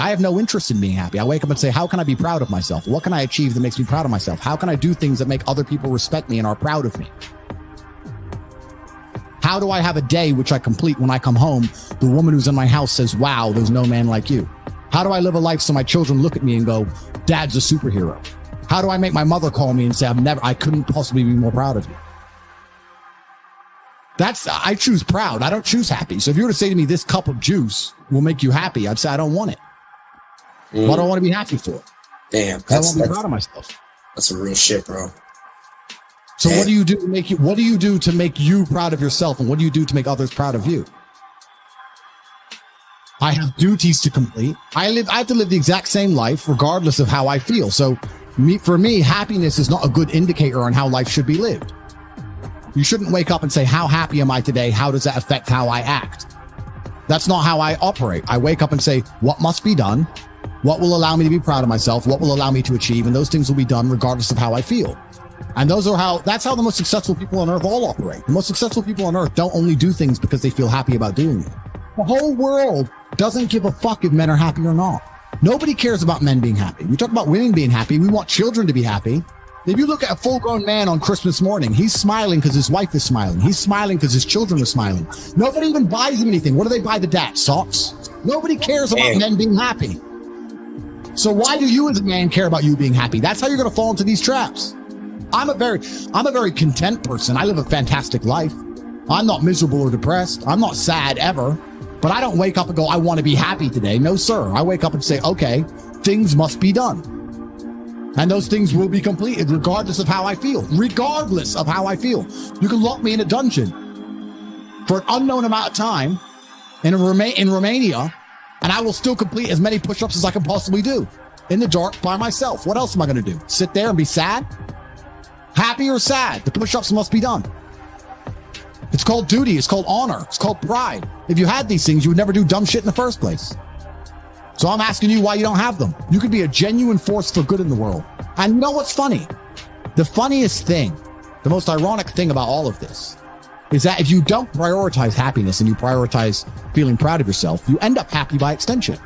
I have no interest in being happy. I wake up and say, how can I be proud of myself? What can I achieve that makes me proud of myself? How can I do things that make other people respect me and are proud of me? How do I have a day which I complete when I come home? The woman who's in my house says, wow, there's no man like you. How do I live a life so my children look at me and go, Dad's a superhero? How do I make my mother call me and say, I couldn't possibly be more proud of you? I choose proud. I don't choose happy. So if you were to say to me, this cup of juice will make you happy, I'd say, I don't want it. What do I want to be happy for? Damn. I want to be proud of myself. That's some real shit, bro. So what do you do to make you proud of yourself? And what do you do to make others proud of you? I have duties to complete. I have to live the exact same life regardless of how I feel. So for me, happiness is not a good indicator on how life should be lived. You shouldn't wake up and say, how happy am I today? How does that affect how I act? That's not how I operate. I wake up and say, what must be done? What will allow me to be proud of myself? What will allow me to achieve? And those things will be done regardless of how I feel. And that's how the most successful people on earth all operate. The most successful people on earth don't only do things because they feel happy about doing it. The whole world doesn't give a fuck if men are happy or not. Nobody cares about men being happy. We talk about women being happy. We want children to be happy. If you look at a full-grown man on Christmas morning, he's smiling because his wife is smiling. He's smiling because his children are smiling. Nobody even buys him anything. What do they buy the dad? Socks? Nobody cares about men being happy. So why do you as a man care about you being happy? That's how you're going to fall into these traps. I'm a very content person. I live a fantastic life. I'm not miserable or depressed. I'm not sad ever. But I don't wake up and go, I want to be happy today. No, sir. I wake up and say, okay, things must be done. And those things will be completed regardless of how I feel. Regardless of how I feel. You can lock me in a dungeon for an unknown amount of time in Romania, and I will still complete as many push-ups as I can possibly do in the dark by myself. What else am I going to do? Sit there and be sad? Happy or sad? The push-ups must be done. It's called duty. It's called honor. It's called pride. If you had these things, you would never do dumb shit in the first place. So I'm asking you why you don't have them. You could be a genuine force for good in the world. And you know what's funny? The funniest thing, the most ironic thing about all of this is that if you don't prioritize happiness and you prioritize feeling proud of yourself, you end up happy by extension.